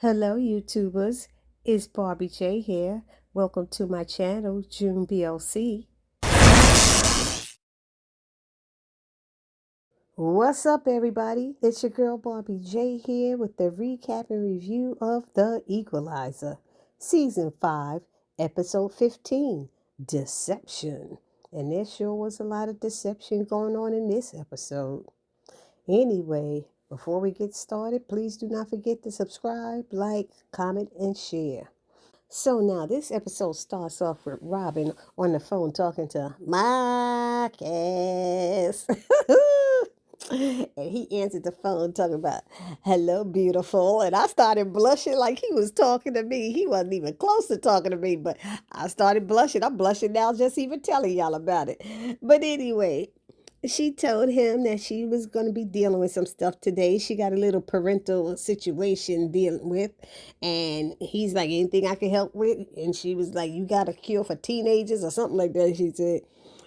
Hello, YouTubers. It's Barbie J here. Welcome to my channel, June BLC. What's up, everybody? It's your girl Barbie J here with the recap and review of The Equalizer, Season 5, Episode 15, Deception. And there sure was a lot of deception going on in this episode. Anyway, before we get started, please do not forget to subscribe, like, comment, and share. So now this episode starts off with Robin on the phone talking to Marcus. And he answered the phone talking about, "Hello, beautiful." And I started blushing like he was talking to me. He wasn't even close to talking to me, but I started blushing. I'm blushing now just even telling y'all about it. But anyway, she told him that she was going to be dealing with some stuff today. She got a little parental situation dealing with. And he's like, "Anything I can help with?" And she was like, "You got a cure for teenagers," or something like that, she said.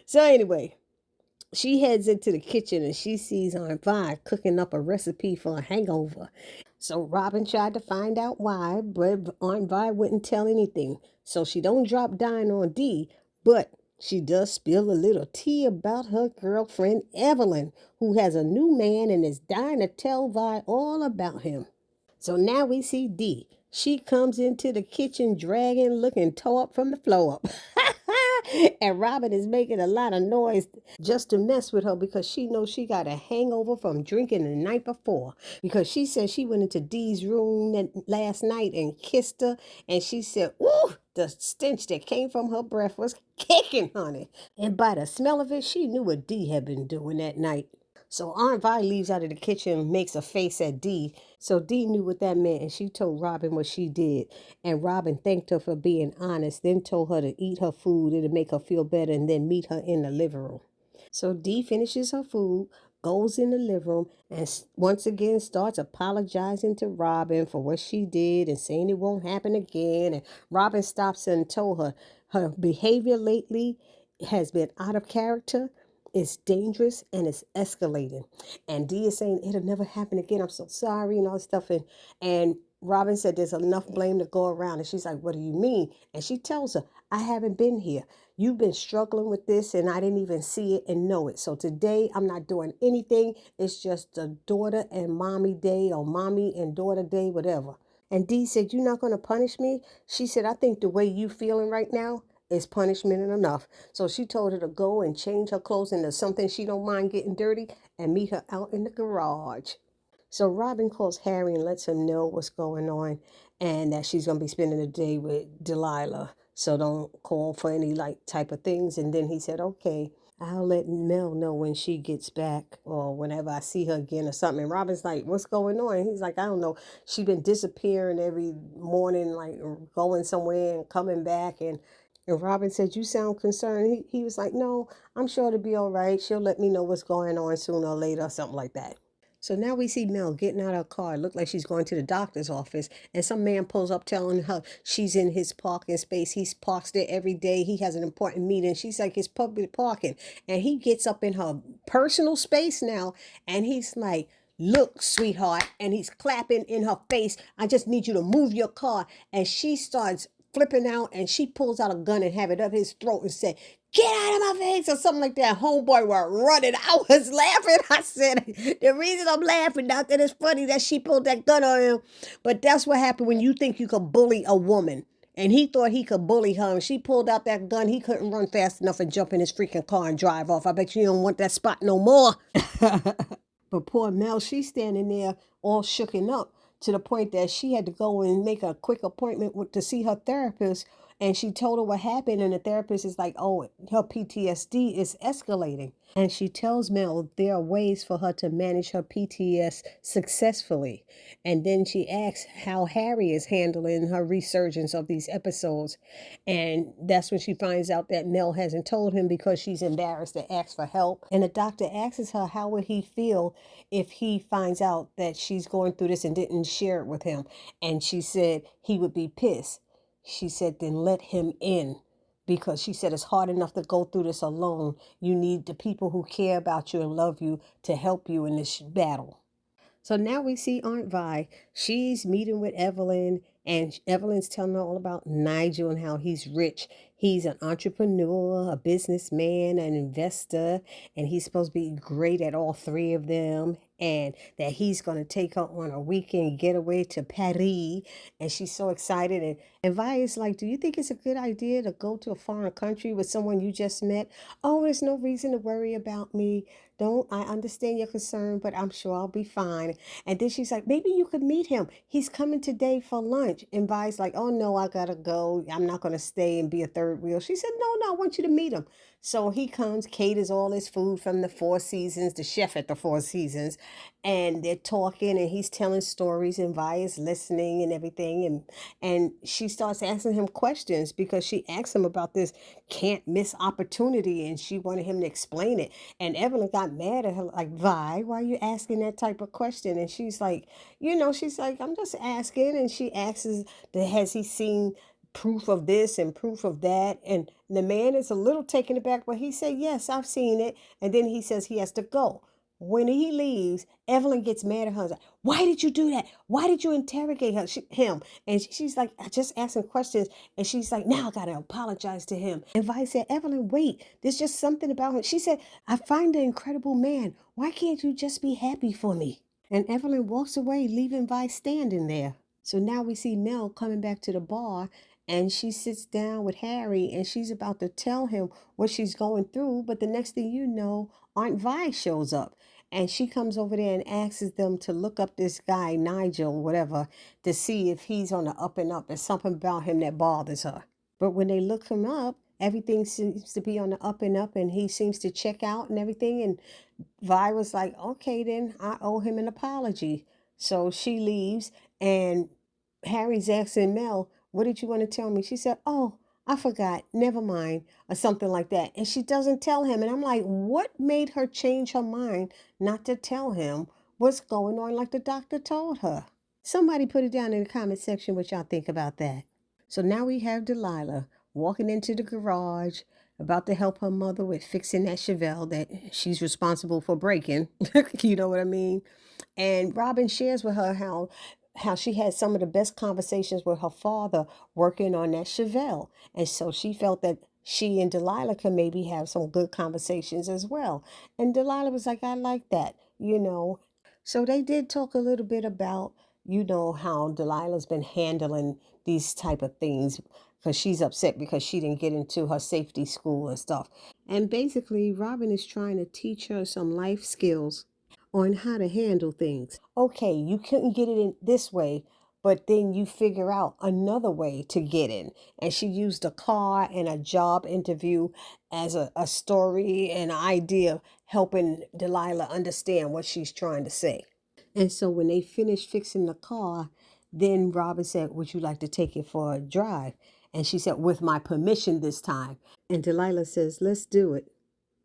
So anyway, she heads into the kitchen and she sees Aunt Vi cooking up a recipe for a hangover. So Robin tried to find out why, but Aunt Vi wouldn't tell anything. So she don't drop dying on Dee, but she does spill a little tea about her girlfriend Evelyn, who has a new man and is dying to tell Vi all about him. So now we see Dee. She comes into the kitchen dragging, looking tore up from the floor up. And Robin is making a lot of noise just to mess with her because she knows she got a hangover from drinking the night before. Because she said she went into Dee's room last night and kissed her. And she said, "Ooh, the stench that came from her breath was kicking, honey." And by the smell of it, she knew what Dee had been doing that night. So Aunt Vi leaves out of the kitchen and makes a face at Dee. So Dee knew what that meant, and she told Robin what she did. And Robin thanked her for being honest, then told her to eat her food. It'll make her feel better, and then meet her in the living room. So Dee finishes her food, goes in the living room, and once again starts apologizing to Robin for what she did and saying it won't happen again. And Robin stops her and told her her behavior lately has been out of character. It's dangerous and it's escalating. And Dee is saying it'll never happen again. I'm so sorry and all this stuff. And Robin said there's enough blame to go around. And she's like, "What do you mean?" And she tells her, "I haven't been here. You've been struggling with this and I didn't even see it and know it. So today I'm not doing anything. It's just a daughter and mommy day or mommy and daughter day, whatever." And Dee said, "You're not going to punish me?" She said, "I think the way you feeling right now is punishment enough." So she told her to go and change her clothes into something she don't mind getting dirty and meet her out in the garage. So Robin calls Harry and lets him know what's going on and that she's going to be spending the day with Delilah. So don't call for any like type of things. And then he said, "Okay, I'll let Mel know when she gets back or whenever I see her again or something." And Robin's like, "What's going on?" And he's like, "I don't know. She's been disappearing every morning, like going somewhere and coming back." And Robin said, "You sound concerned." He was like, "No, I'm sure it'll be all right. She'll let me know what's going on sooner or later," or something like that. So now we see Mel getting out of her car. It looked like she's going to the doctor's office. And some man pulls up telling her she's in his parking space. He parks there every day. He has an important meeting. She's like, "It's public parking." And he gets up in her personal space now. And he's like, "Look, sweetheart." And he's clapping in her face. "I just need you to move your car." And she starts flipping out and she pulls out a gun and have it up his throat and said, "Get out of my face," or something like that. Homeboy were running. I was laughing. I said, the reason I'm laughing, not that it's funny that she pulled that gun on him, but that's what happened when you think you could bully a woman. And he thought he could bully her. And she pulled out that gun. He couldn't run fast enough and jump in his freaking car and drive off. I bet you don't want that spot no more. But poor Mel, she's standing there all shooken up to the point that she had to go and make a quick appointment to see her therapist. And she told her what happened. And the therapist is like, "Oh, her PTSD is escalating." And she tells Mel there are ways for her to manage her PTS successfully. And then she asks how Harry is handling her resurgence of these episodes. And that's when she finds out that Mel hasn't told him because she's embarrassed to ask for help. And the doctor asks her how would he feel if he finds out that she's going through this and didn't share it with him. And she said he would be pissed. She said, "Then let him in." Because she said it's hard enough to go through this alone. You need the people who care about you and love you to help you in this battle. So now we see Aunt Vi. She's meeting with Evelyn, and Evelyn's telling her all about Nigel and how he's rich. He's an entrepreneur, a businessman, an investor, and he's supposed to be great at all three of them. And that he's going to take her on a weekend getaway to Paris. And she's so excited. And Vi is like, do you think it's a good idea to go to a foreign country with someone you just met? Oh, there's no reason to worry about me. Don't, I understand your concern, but I'm sure I'll be fine. And then she's like, maybe you could meet him. He's coming today for lunch. And Vi's like, oh no, I gotta go. I'm not gonna stay and be a third wheel. She said, no, I want you to meet him. So he comes, caters all his food from the Four Seasons, the chef at the Four Seasons, and they're talking and he's telling stories and Vi is listening and everything. And she starts asking him questions because she asked him about this can't miss opportunity and she wanted him to explain it. And Evelyn got mad at her, like, Vi, why are you asking that type of question? And she's like, she's like, I'm just asking. And she asks, has he seen proof of this and proof of that? And the man is a little taken aback, but he said, yes, I've seen it. And then he says he has to go. When he leaves, Evelyn gets mad at her. Like, why did you do that? Why did you interrogate him? And she's like, just asking questions. And she's like, now I got to apologize to him. And Vi said, Evelyn, wait, there's just something about him. She said, I find an incredible man. Why can't you just be happy for me? And Evelyn walks away, leaving Vi standing there. So now we see Mel coming back to the bar and she sits down with Harry and she's about to tell him what she's going through. But the next thing you know, Aunt Vi shows up and she comes over there and asks them to look up this guy, Nigel, whatever, to see if he's on the up and up. There's something about him that bothers her. But when they look him up, everything seems to be on the up and up and he seems to check out and everything. And Vi was like, okay, then I owe him an apology. So she leaves and Harry's asking Mel, what did you want to tell me? She said, oh, I forgot. Never mind. Or something like that. And she doesn't tell him. And I'm like, what made her change her mind not to tell him what's going on like the doctor told her? Somebody put it down in the comment section what y'all think about that. So now we have Delilah walking into the garage, about to help her mother with fixing that Chevelle that she's responsible for breaking. You know what I mean? And Robin shares with her how she had some of the best conversations with her father working on that Chevelle. And so she felt that she and Delilah could maybe have some good conversations as well. And Delilah was like, I like that. So they did talk a little bit about, how Delilah's been handling these type of things because she's upset because she didn't get into her safety school and stuff. And basically, Robin is trying to teach her some life skills on how to handle things. Okay, you couldn't get it in this way, but then you figure out another way to get in. And she used a car and a job interview as a story and an idea helping Delilah understand what she's trying to say. And so when they finished fixing the car, then Robin said, would you like to take it for a drive? And she said, with my permission this time. And Delilah says, let's do it.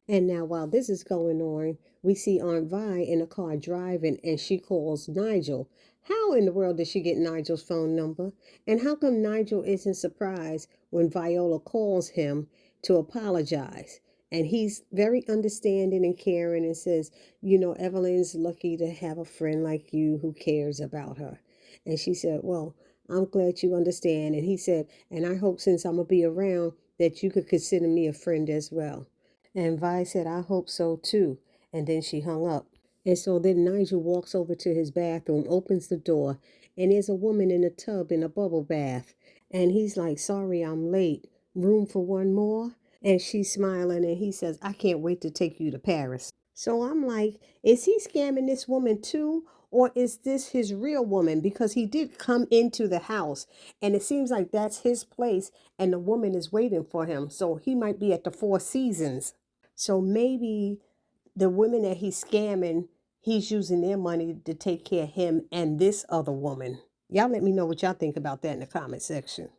And now while this is going on, we see Aunt Vi in a car driving and she calls Nigel. How in the world did she get Nigel's phone number? And how come Nigel isn't surprised when Viola calls him to apologize? And he's very understanding and caring and says, Evelyn's lucky to have a friend like you who cares about her. And she said, well, I'm glad you understand. And he said, and I hope since I'm going to be around that you could consider me a friend as well. And Vi said, I hope so too. And then she hung up. And so then Nigel walks over to his bathroom, opens the door, and there's a woman in a tub in a bubble bath. And he's like, sorry, I'm late. Room for one more? And she's smiling and he says, I can't wait to take you to Paris. So I'm like, is he scamming this woman too? Or is this his real woman? Because he did come into the house and it seems like that's his place and the woman is waiting for him. So he might be at the Four Seasons. So maybe the women that he's scamming, he's using their money to take care of him and this other woman. Y'all let me know what y'all think about that in the comment section.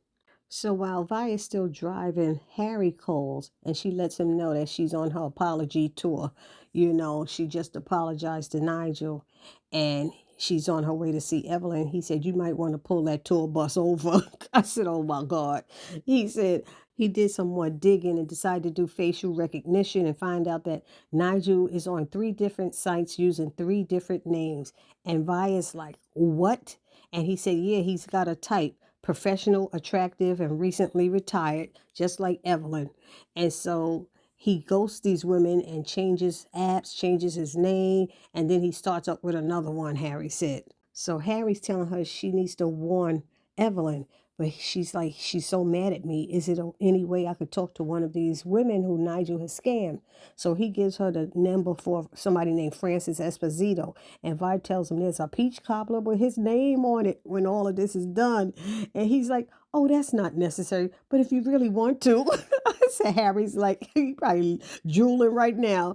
So while Vi is still driving, Harry calls and she lets him know that she's on her apology tour. She just apologized to Nigel and she's on her way to see Evelyn. He said, you might want to pull that tour bus over. I said, oh my God. He said he did some more digging and decided to do facial recognition and find out that Nigel is on 3 different sites using 3 different names. And Vi's like, what? And he said, yeah, he's got a type: professional, attractive, and recently retired, just like Evelyn. And so he ghosts these women and changes apps, changes his name, and then he starts up with another one, Harry said. So Harry's telling her she needs to warn Evelyn, but she's like, she's so mad at me. Is it any way I could talk to one of these women who Nigel has scammed? So he gives her the number for somebody named Francis Esposito. And Vi tells him there's a peach cobbler with his name on it when all of this is done. And he's like, oh, that's not necessary. But if you really want to, I said, Harry's like, he probably drooling right now.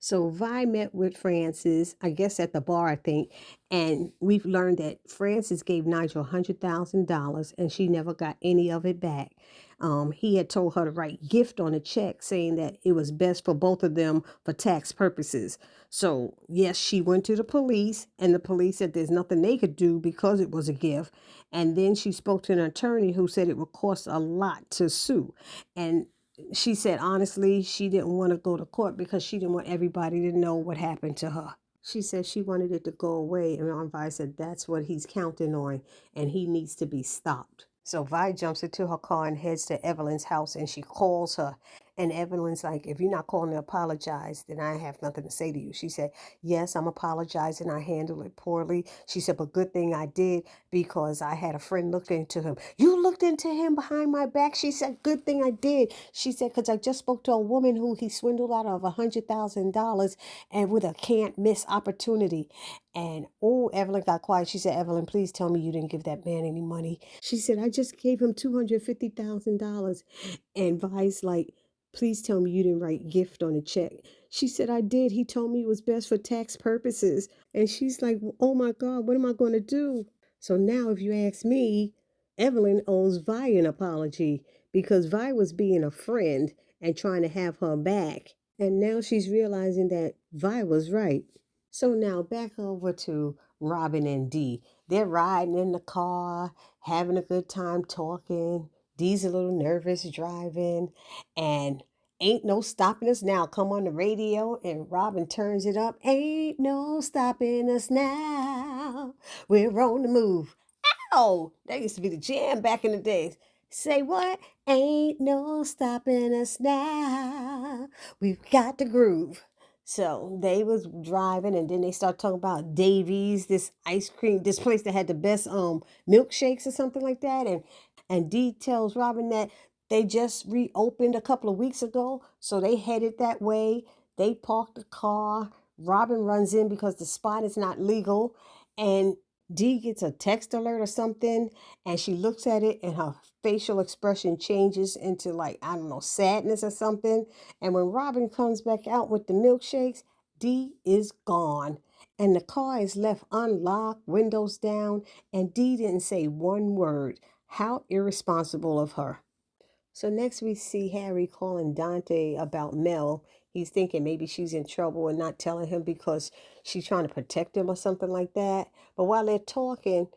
So Vi met with Francis, I guess at the bar, I think, and we've learned that Francis gave Nigel $100,000 and she never got any of it back. He had told her to write gift on a check saying that it was best for both of them for tax purposes. So yes, she went to the police and the police said there's nothing they could do because it was a gift. And then she spoke to an attorney who said it would cost a lot to sue. And she said honestly she didn't want to go to court because she didn't want everybody to know what happened to her. She said she wanted it to go away, and Aunt Vi said that's what he's counting on and he needs to be stopped. So Vi jumps into her car and heads to Evelyn's house and she calls her. And Evelyn's like, if you're not calling to apologize, then I have nothing to say to you. She said, yes, I'm apologizing. I handled it poorly. She said, but good thing I did because I had a friend look into him. You looked into him behind my back? She said, good thing I did. She said, because I just spoke to a woman who he swindled out of $100,000 and with a can't miss opportunity. And oh, Evelyn got quiet. She said, Evelyn, please tell me you didn't give that man any money. She said, I just gave him $250,000. And Vi's like, please tell me you didn't write gift on a check. She said, I did. He told me it was best for tax purposes. And she's like, oh my God, what am I going to do? So now, if you ask me, Evelyn owes Vi an apology because Vi was being a friend and trying to have her back. And now she's realizing that Vi was right. So now back over to Robin and Dee. They're riding in the car, having a good time talking. Dee's a little nervous driving, and ain't no stopping us now. Come on the radio, and Robin turns it up. Ain't no stopping us now. We're on the move. Oh, that used to be the jam back in the days. Say what? Ain't no stopping us now. We've got the groove. So they was driving and then they start talking about Davies, this ice cream, this place that had the best milkshakes or something like that. And Dee tells Robin that they just reopened a couple of weeks ago. So they headed that way. They parked the car. Robin runs in because the spot is not legal. And Dee gets a text alert or something, and she looks at it, and her facial expression changes into, like, I don't know, sadness or something. And when Robin comes back out with the milkshakes, Dee is gone. And the car is left unlocked, windows down, and Dee didn't say one word. How irresponsible of her. So next we see Harry calling Dante about Mel. He's thinking maybe she's in trouble and not telling him because she's trying to protect him or something like that. But while they're talking,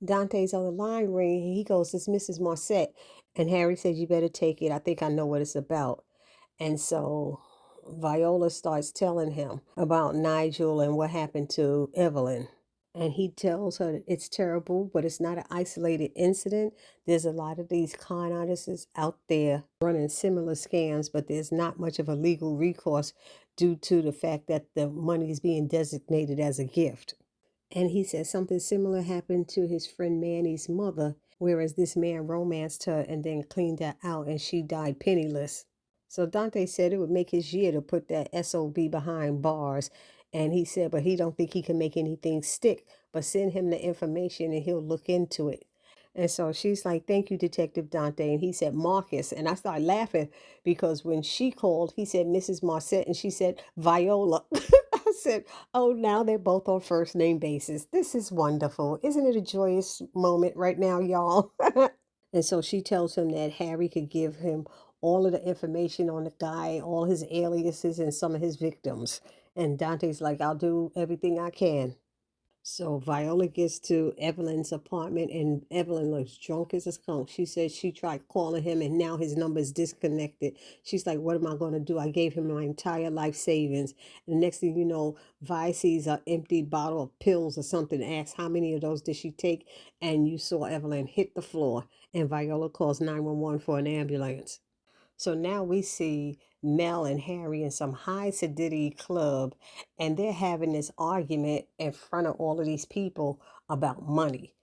Dante's on the line ring. He goes, it's Mrs. Marset. And Harry says, you better take it. I think I know what it's about. And so Viola starts telling him about Nigel and what happened to Evelyn. And he tells her that it's terrible, but it's not an isolated incident. There's a lot of these con artists out there running similar scams, but there's not much of a legal recourse due to the fact that the money is being designated as a gift. And he said something similar happened to his friend Manny's mother, whereas this man romanced her and then cleaned her out and she died penniless. So Dante said it would make his year to put that SOB behind bars. And he said, but he don't think he can make anything stick, but send him the information and he'll look into it. And so she's like, thank you, Detective Dante. And he said, Marcus. And I started laughing because when she called, he said, Mrs. Marset, and she said, Viola. I said, oh, now they're both on first name basis. This is wonderful. Isn't it a joyous moment right now, y'all? And so she tells him that Harry could give him all of the information on the guy, all his aliases, and some of his victims. And Dante's like, I'll do everything I can. So Viola gets to Evelyn's apartment and Evelyn looks drunk as a skunk. She says she tried calling him and now his number is disconnected. She's like, what am I going to do? I gave him my entire life savings. And the next thing you know, Vi sees an empty bottle of pills or something, asks how many of those did she take? And you saw Evelyn hit the floor and Viola calls 911 for an ambulance. So now we see Mel and Harry in some high sedity club, and they're having this argument in front of all of these people about money.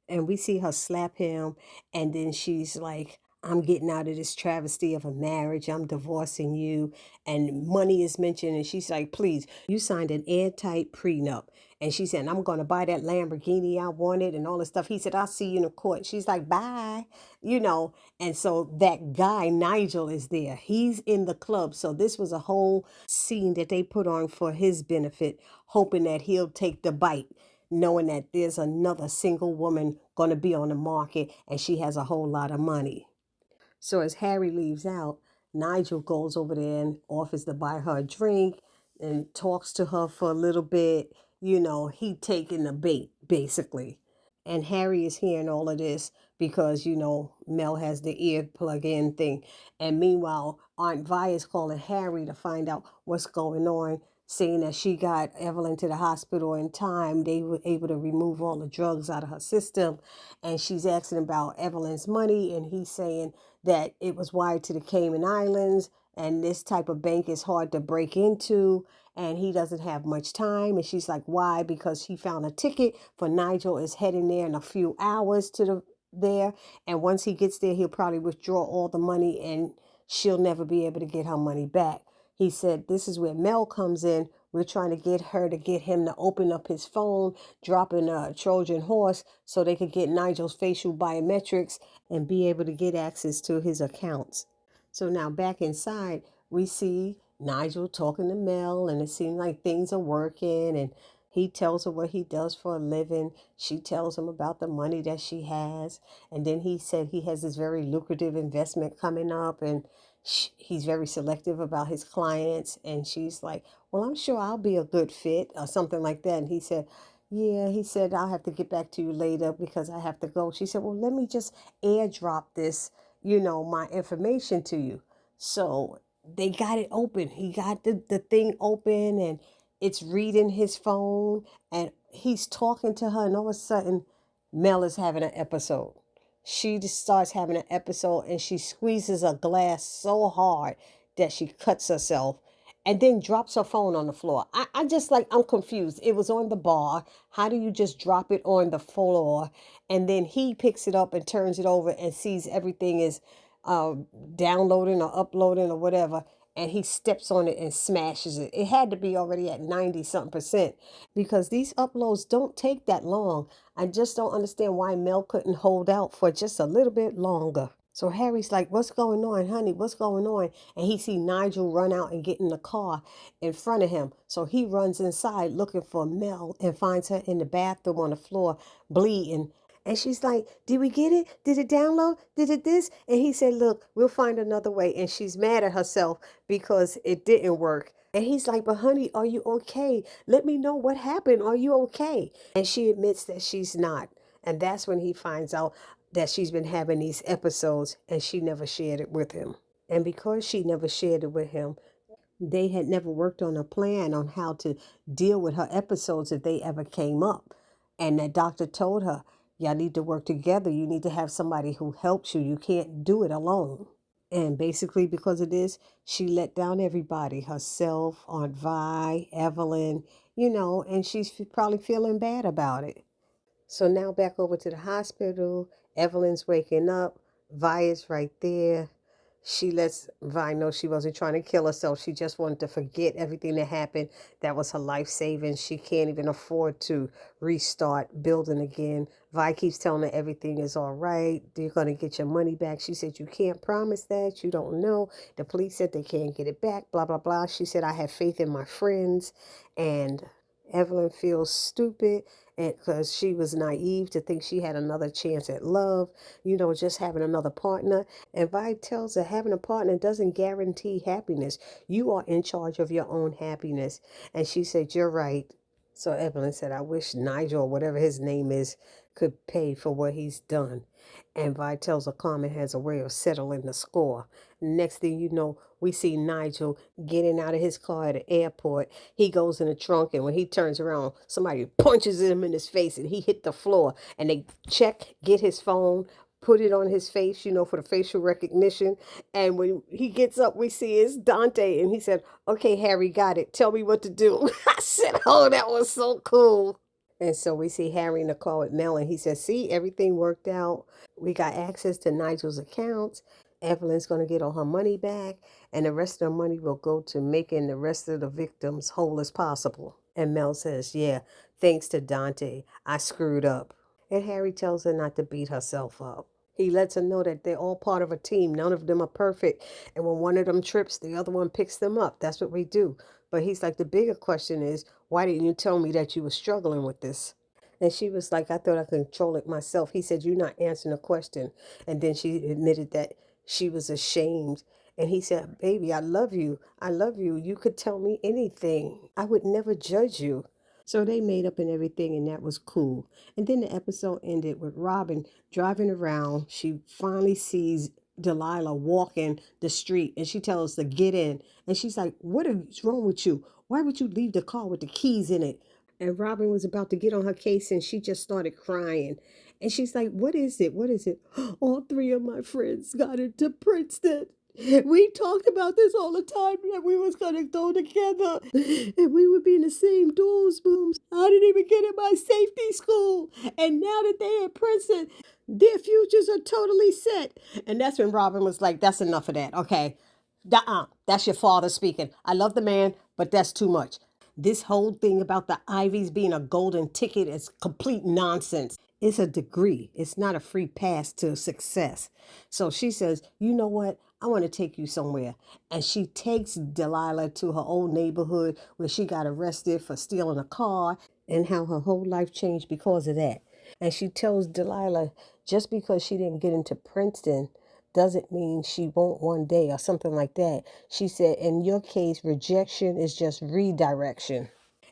And we see her slap him, and then she's like, I'm getting out of this travesty of a marriage. I'm divorcing you. And money is mentioned. And she's like, please, you signed an airtight prenup. And she said, I'm going to buy that Lamborghini I wanted and all this stuff. He said, I'll see you in the court. She's like, bye. You know, and so that guy, Nigel, is there. He's in the club. So this was a whole scene that they put on for his benefit, hoping that he'll take the bite, knowing that there's another single woman going to be on the market and she has a whole lot of money. So as Harry leaves out, Nigel goes over there and offers to buy her a drink and talks to her for a little bit. You know, he taking the bait, basically. And Harry is hearing all of this because, you know, Mel has the ear plug in thing. And meanwhile, Aunt Vi is calling Harry to find out what's going on, saying that she got Evelyn to the hospital in time. They were able to remove all the drugs out of her system. And she's asking about Evelyn's money. And he's saying that it was wired to the Cayman Islands. And this type of bank is hard to break into and he doesn't have much time. And she's like, why? Because he found a ticket for Nigel is heading there in a few hours to the there. And once he gets there, he'll probably withdraw all the money and she'll never be able to get her money back. He said, this is where Mel comes in. We're trying to get her to get him to open up his phone, dropping a Trojan horse so they could get Nigel's facial biometrics and be able to get access to his accounts. So now back inside, we see Nigel talking to Mel, and it seems like things are working. And he tells her what he does for a living. She tells him about the money that she has. And then he said he has this very lucrative investment coming up, and he's very selective about his clients. And she's like, well, I'm sure I'll be a good fit, or something like that. And he said, yeah, he said, I'll have to get back to you later because I have to go. She said, well, let me just airdrop this, you know, my information to you. So they got it open. He got the thing open and it's reading his phone and he's talking to her, and all of a sudden Mel is having an episode. She just starts having an episode and she squeezes a glass so hard that she cuts herself and then drops her phone on the floor. I just like, I'm confused. It was on the bar. How do you just drop it on the floor? And then he picks it up and turns it over and sees everything is uh, downloading or uploading or whatever. And he steps on it and smashes it. It had to be already at 90 something percent because these uploads don't take that long. I just don't understand why Mel couldn't hold out for just a little bit longer. So Harry's like, what's going on, honey? What's going on? And he see Nigel run out and get in the car in front of him. So he runs inside looking for Mel and finds her in the bathroom on the floor bleeding. And she's like, did we get it? Did it download? Did it this? And he said, look, we'll find another way. And she's mad at herself because it didn't work. And he's like, but honey, are you okay? Let me know what happened. Are you okay? And she admits that she's not. And that's when he finds out that she's been having these episodes and she never shared it with him. And because she never shared it with him, they had never worked on a plan on how to deal with her episodes if they ever came up. And that doctor told her, y'all need to work together. You need to have somebody who helps you. You can't do it alone. And basically, because of this, she let down everybody herself, Aunt Vi, Evelyn, you know, and she's probably feeling bad about it. So now back over to the hospital. Evelyn's waking up. Vi is right there. She lets Vi know she wasn't trying to kill herself. She just wanted to forget everything that happened. That was her life savings. She can't even afford to restart building again. Vi keeps telling her everything is all right. You're going to get your money back. She said, you can't promise that. You don't know. The police said they can't get it back, blah, blah, blah. She said, I have faith in my friends. And Evelyn feels stupid and because she was naive to think she had another chance at love, you know, just having another partner. And Vi tells her having a partner doesn't guarantee happiness. You are in charge of your own happiness. And she said, you're right. So Evelyn said, I wish Nigel, or whatever his name is, could pay for what he's done. And Vi tells her Carmen has a way of settling the score. Next thing you know, we see Nigel getting out of his car at the airport. He goes in the trunk, and when he turns around, somebody punches him in his face, and he hit the floor. And they check, get his phone, put it on his face, for the facial recognition. And when he gets up, we see it's Dante, and he said, okay, Harry, got it. Tell me what to do. I said, oh, that was so cool. And so we see Harry in the car with Mel, and he says, see, everything worked out. We got access to Nigel's accounts. Evelyn's going to get all her money back, and the rest of the money will go to making the rest of the victims whole as possible. And Mel says, yeah, thanks to Dante, I screwed up. And Harry tells her not to beat herself up. He lets her know that they're all part of a team. None of them are perfect. And when one of them trips, the other one picks them up. That's what we do. But he's like, the bigger question is, why didn't you tell me that you were struggling with this? And she was like, I thought I could control it myself. He said, you're not answering the question. And then she admitted that she was ashamed. And he said, baby, I love you. I love you. You could tell me anything. I would never judge you. So they made up and everything, and that was cool. And then the episode ended with Robin driving around. She finally sees Delilah walking the street, and she tells her to get in. And she's like, what is wrong with you? Why would you leave the car with the keys in it? And Robin was about to get on her case, and she just started crying. And she's like, what is it? What is it? All three of my friends got into Princeton. We talked about this all the time, that we was gonna go together and we would be in the same dorms. I didn't even get in my safety school. And now that they're at Princeton, their futures are totally set. And that's when Robin was like, that's enough of that. Okay. That's your father speaking. I love the man, but that's too much. This whole thing about the Ivies being a golden ticket is complete nonsense. It's a degree. It's not a free pass to success. So she says, you know what? I want to take you somewhere. And she takes Delilah to her old neighborhood where she got arrested for stealing a car, and how her whole life changed because of that. And she tells Delilah, just because she didn't get into Princeton doesn't mean she won't one day, or something like that. She said, in your case, rejection is just redirection.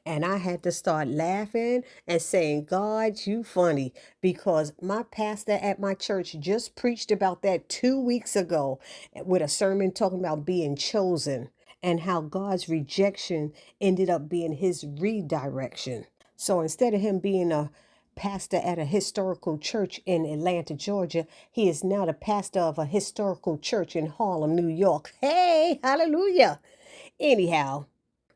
And I had to start laughing and saying, God, you funny, because my pastor at my church just preached about that 2 weeks ago with a sermon talking about being chosen, and how God's rejection ended up being his redirection. So instead of him being a pastor at a historical church in Atlanta, Georgia, he is now the pastor of a historical church in Harlem, New York. Hey, hallelujah. Anyhow,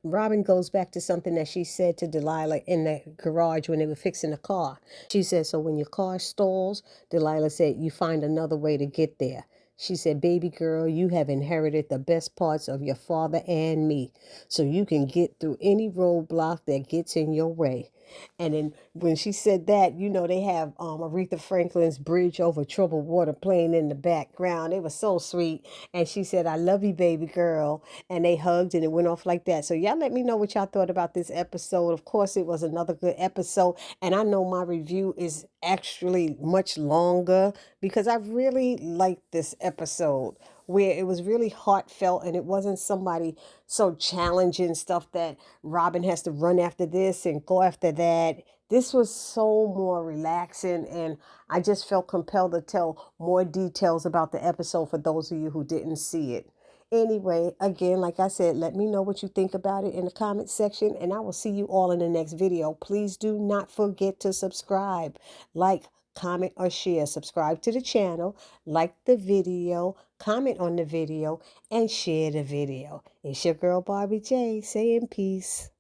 Robin goes back to something that she said to Delilah in the garage when they were fixing the car. She said, so when your car stalls, Delilah said, you find another way to get there. She said, baby girl, you have inherited the best parts of your father and me, so you can get through any roadblock that gets in your way. And then when she said that, they have Aretha Franklin's Bridge Over Troubled Water playing in the background. It was so sweet. And she said, I love you, baby girl. And they hugged, and it went off like that. So y'all let me know what y'all thought about this episode. Of course, it was another good episode. And I know my review is actually much longer because I really liked this episode, where it was really heartfelt, and it wasn't somebody so challenging stuff that Robin has to run after this and go after that. This was so more relaxing, and I just felt compelled to tell more details about the episode for those of you who didn't see it. Anyway, again, like I said, let me know what you think about it in the comment section, and I will see you all in the next video. Please do not forget to subscribe, like, comment, or share. Subscribe to the channel, like the video, comment on the video, and share the video. It's your girl Barbie J saying peace.